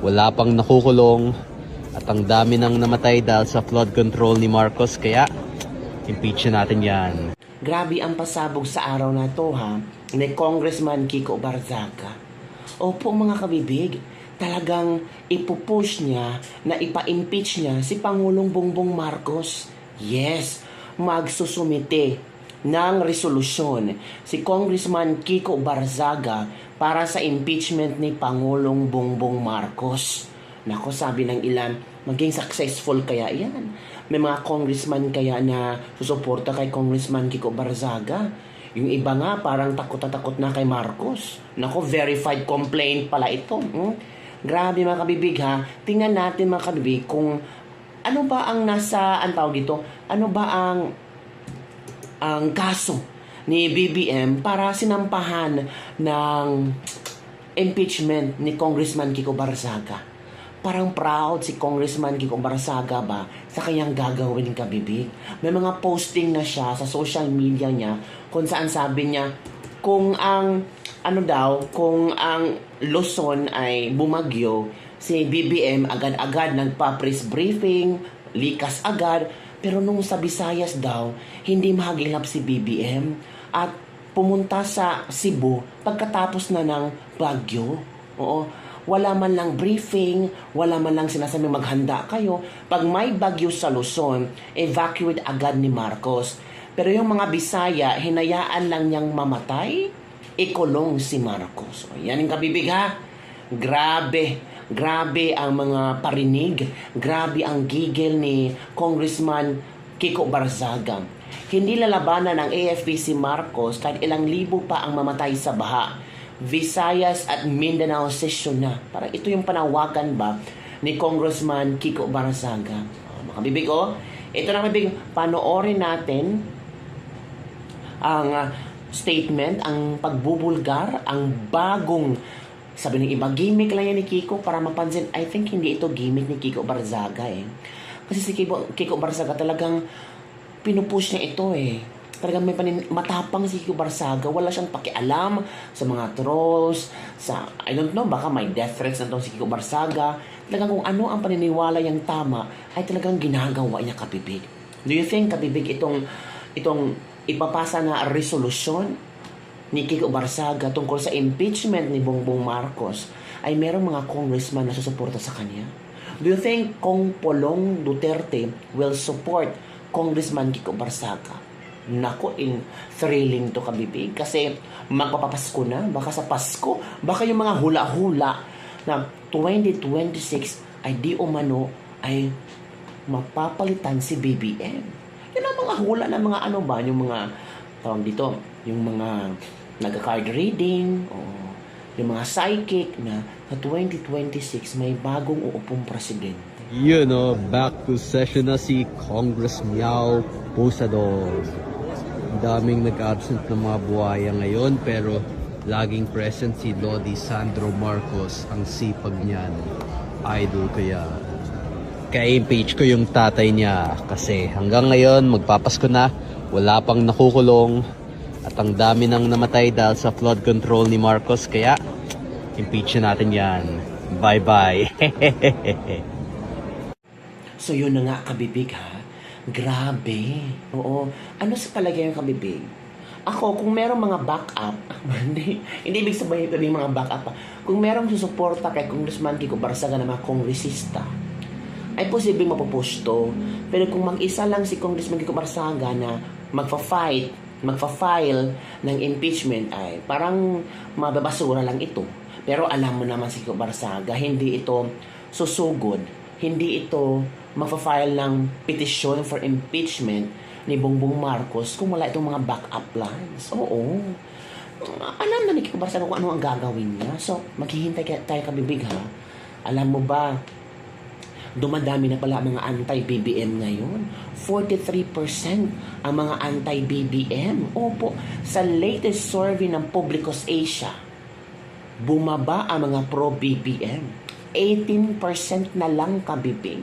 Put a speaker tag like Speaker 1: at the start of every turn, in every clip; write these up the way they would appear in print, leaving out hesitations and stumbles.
Speaker 1: wala pang nakukulong, at ang dami nang namatay dahil sa flood control ni Marcos, kaya impeach natin yan.
Speaker 2: Grabe ang pasabog sa araw na to ha, ni Congressman Kiko Barzaga. Opo mga kabibig, talagang ipupush niya na ipa-impeach niya si Pangulong Bongbong Marcos. Yes, magsusumite ng resolusyon si Congressman Kiko Barzaga para sa impeachment ni Pangulong Bongbong Marcos. Nako, sabi ng ilan, maging successful kaya yan. May mga congressman kaya na susuporta kay Congressman Kiko Barzaga. Yung iba nga parang takot na takot na kay Marcos. Nako, verified complaint pala ito. Grabe mga kabibig ha. Tingnan natin mga kabibig kung ano ba ang nasa, ang tawag dito, ano ba ang kaso ni BBM para sinampahan ng impeachment ni Congressman Kiko Barzaga. Parang proud si Congressman Kiko Barzaga ba sa kanyang gagawin kabibig. May mga posting na siya sa social media niya kung saan sabi niya kung ang kung ang Luzon ay bumagyo, si BBM agad-agad nagpa-press briefing, likas agad, pero nung sa Visayas daw, hindi mahagilap si BBM at pumunta sa Cebu pagkatapos na ng bagyo. Oo, wala man lang briefing, wala man lang sinasabi maghanda kayo. Pag may bagyo sa Luzon, evacuate agad ni Marcos. Pero yung mga Bisaya, hinayaan lang niyang mamatay, ikulong si Marcos. O, yan yung kabibig ha. Grabe ang mga parinig, grabe ang gigil ni Congressman Kiko Barzaga. Hindi lalabanan ng AFP si Marcos kahit ilang libo pa ang mamatay sa baha. Visayas at Mindanao session na. Parang ito yung panawagan ba ni Congressman Kiko Barzaga. Mga bibig ito na bibig, panoorin natin ang statement, ang pagbubulgar, ang bagong, sabi ng iba, gimmick lang yan ni Kiko para mapansin. I think hindi ito gimmick ni Kiko Barzaga Kasi si Kiko Barzaga talagang pinupush niya ito Talagang may matapang si Kiko Barzaga. Wala siyang pakialam sa mga trolls, sa, I don't know, baka may death threats na si Kiko Barzaga. Talagang kung ano ang paniniwala yung tama, ay talagang ginagawa niya kabibig. Do you think kabibig itong ipapasa na resolusyon ni Kiko Barzaga tungkol sa impeachment ni Bongbong Marcos ay merong mga congressman na susuporta sa kanya? Do you think Kong Polong Duterte will support Congressman Kiko Barzaga? Nako, thrilling to kabibig kasi magpapapasko na, baka sa Pasko, baka yung mga hula-hula na 2026 ay di umano ay mapapalitan si BBM. Yan ang mga hula na mga yung mga tawag dito, yung mga nagka-card reading o yung mga psychic na sa 2026 may bagong uupong presidente.
Speaker 1: Back to session na si Congress Miao Pusador. Daming nag-absent ng mga buhaya ngayon, pero laging present si Lodi Sandro Marcos. Ang sipag niyan, idol ko yan. Kaya impeach ko yung tatay niya kasi hanggang ngayon magpapasko na, wala pang nakukulong, at ang dami nang namatay dahil sa flood control ni Marcos, kaya impeach natin yan. Bye bye.
Speaker 2: So yun na nga kabibig ha. Grabe. Oo. Ano sa palagay yung kabibig? Ako, kung merong mga backup, hindi ibig sabihin mga backup pa. Kung merong susuporta kay Congressman Kiko Barzaga na mga kongresista, ay posibleng mapupush to. Pero kung mag-isa lang si Congressman Kiko Barzaga na magfa-file ng impeachment, ay parang mababasura lang ito. Pero alam mo naman si Kiko Barzaga, hindi ito susugod. Hindi ito magfa-file ng petition for impeachment ni Bongbong Marcos kung wala itong mga backup plans. Oo. Alam na ni Kiko Barzaga kung ano ang gagawin niya. So, maghihintay tayo kabibig ha. Alam mo ba, dumadami na pala ang mga anti-BBM ngayon. 43% ang mga anti-BBM. Opo, sa latest survey ng Publicos Asia, bumaba ang mga pro-BBM. 18% na lang kabibig.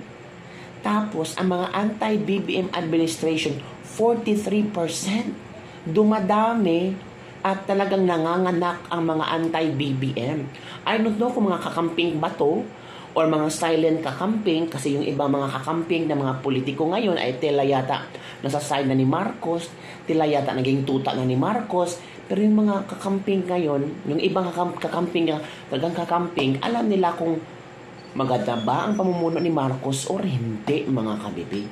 Speaker 2: Tapos, ang mga anti-BBM administration, 43%. Dumadami at talagang nanganganak ang mga anti-BBM. I don't know kung mga kakamping ba to or mga silent kakamping, kasi yung iba mga kakamping na mga politiko ngayon ay tila yata nasa side na ni Marcos, tila yata naging tuta na ni Marcos, pero yung mga kakamping ngayon, yung ibang kakamping na talagang kakamping, alam nila kung maganda ba ang pamumuno ni Marcos or hindi, mga kabibig.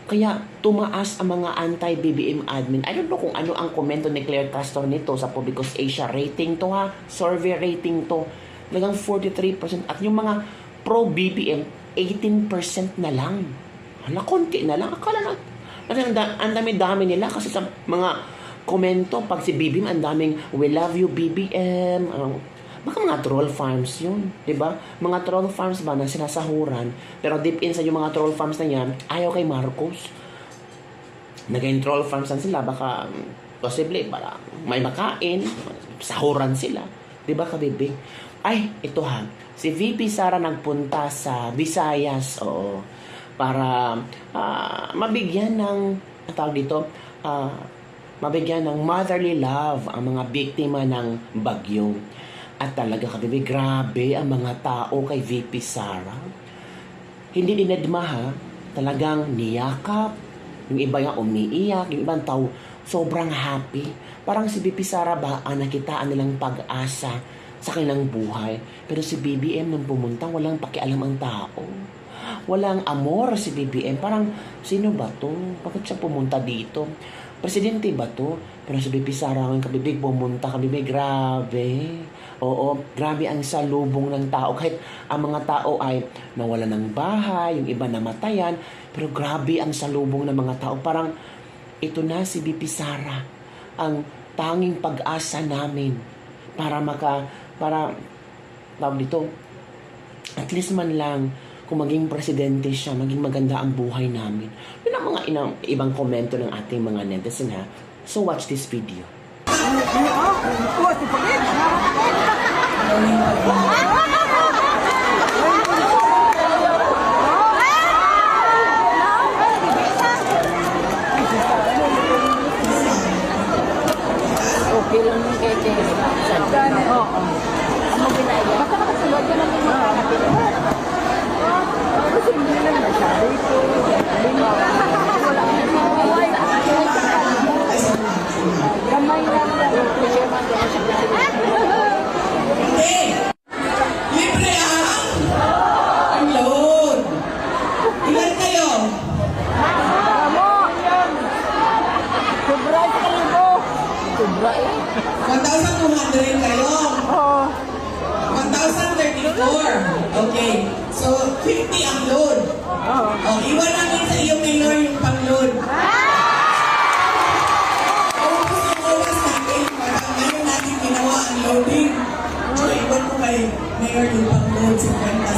Speaker 2: Kaya tumaas ang mga anti-BBM admin. I don't know kung ano ang komento ni Claire Castro nito sa Publicos Asia rating to ha, survey rating to. Talagang 43% at yung mga pro-BBM 18% na lang. Hala, konti na lang. Akala na, ang dami-dami nila kasi sa mga komento, pag si BBM, ang daming, we love you BBM. Baka mga troll farms yun, di ba? Mga troll farms ba na sinasahuran, pero deep inside yung mga troll farms na yan, ayaw kay Marcos. Naging troll farms na sila, baka posible, para may makain, sahuran sila. Di ba, kabibig? Ay, ito ha, si VP Sara nagpunta sa Visayas, oo, para mabigyan ng, ang tawag dito, mabigyan ng motherly love ang mga biktima ng bagyo. At talaga kabibig, grabe ang mga tao kay VP Sara. Hindi dinedma ha, talagang niyakap. Yung iba yung umiiyak, yung ibang tao sobrang happy. Parang si VP Sara ba nakitaan nilang pag-asa sa kanilang buhay. Pero si BBM nung pumunta, walang pakialam ang tao. Walang amor si BBM. Parang, sino ba to? Bakit siya pumunta dito? Presidente ba to? Pero si VP Sara ang kabibig, pumunta kabibig, grabe. Oo, grabe ang salubong ng tao. Kahit ang mga tao ay nawala ng bahay, yung iba namatayan, pero grabe ang salubong ng mga tao. Parang, ito na si VP Sara, ang tanging pag-asa namin para tawag dito, at least man lang, kung maging presidente siya, maging maganda ang buhay namin. Yun ang mga ibang komento ng ating mga netizen ha. So watch this video.
Speaker 3: Okay lang yung keke. Oo. Ano ginaya? Basta nakasulod ka namin mga kapit. Kasi hindi lang masyado ito. Wala ka gamay lang. Kasi man ko siya
Speaker 4: Libre ang load. Ilan kayo?
Speaker 3: Amo! Sobra sa kalibo. Sobra eh.
Speaker 4: 1,200 kayo.
Speaker 3: Oo.
Speaker 4: 1,034. Okay. So, 50 ang load.
Speaker 3: Oo.
Speaker 4: Oh, iwan namin sa iyo, Mayor, yung pang-load. Paubos yung oras natin para ngayon natin ginawa ang loading. So, iwan mo kay Mayor yung pang-load 50 sa kwenta.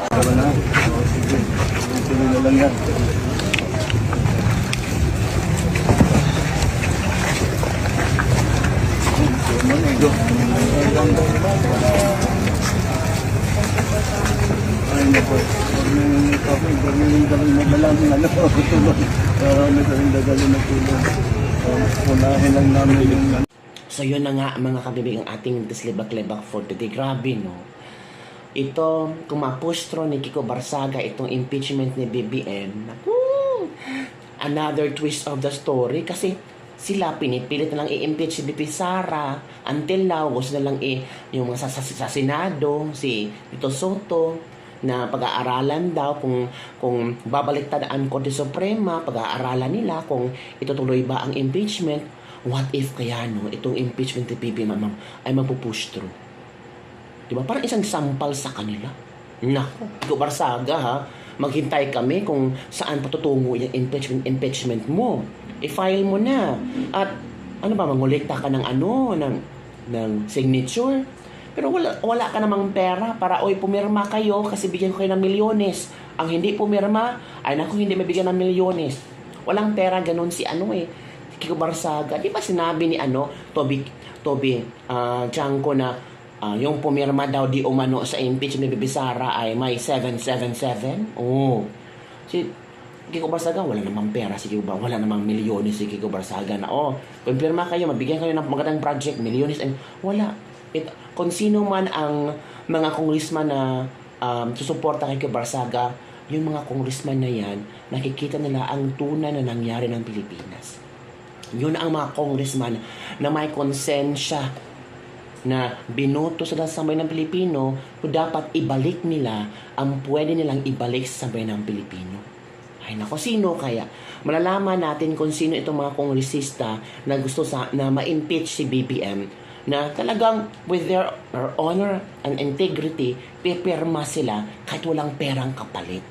Speaker 5: Tama na. Sige. Tuloy na lang yan. Ay, naku. Dami madalang ano, tulong. Madaling dadali na tulong. Unahin lang namin yung
Speaker 2: So yun na nga mga kabibig ang ating Dislibak-Lebak for today. Grabe no. Ito, kung mapustro ni Kiko Barsaga itong impeachment ni BBM, naku, another twist of the story kasi sila pinipilit na lang i-impeach si BP Sara. Until now, gusto na lang yung mga sa Senado, si Tito Soto, na pag-aaralan daw kung babaliktadaan Korte Suprema, pag-aaralan nila kung itutuloy ba ang impeachment. What if kaya no, itong impeachment ni BBM ay mapupush through? Diba? Parang isang sampal sa kanila. Naku, Kiko Barsaga ha, maghintay kami kung saan patutungo yung impeachment mo. I-file mo na. At ano ba, mangolekta ka ng ng signature. Pero wala ka namang pera para, oy, pumirma kayo kasi bigyan ko kayo ng milyones. Ang hindi pumirma, ay naku, hindi mabigyan ng milyones. Walang pera, ganun si Kiko Barsaga. Di ba sinabi ni Toby Chanko na yung pumirma daw di umano sa impeachment ni Bibi Sara ay may 777? Oh. Si Kiko Barsaga, wala namang pera si Kiko Barsaga, wala namang milyones si Kiko Barsaga na, kung pirma kayo, mabigyan kayo ng magandang project, milyones, and wala. Kung sino man ang mga congressman na susuporta kay Barsaga, yung mga congressman na yan, nakikita nila ang tunay na nangyari ng Pilipinas. Yun ang mga congressman na may konsensya na binoto sila sa sambayan ng Pilipino, kung dapat ibalik nila ang pwede nilang ibalik sa sambayan ng Pilipino. Ay nako, sino kaya? Malalaman natin kung sino itong mga kongresista na gusto na ma-impeach si BBM, na talagang with their honor and integrity, pipirma sila kahit walang perang kapalit.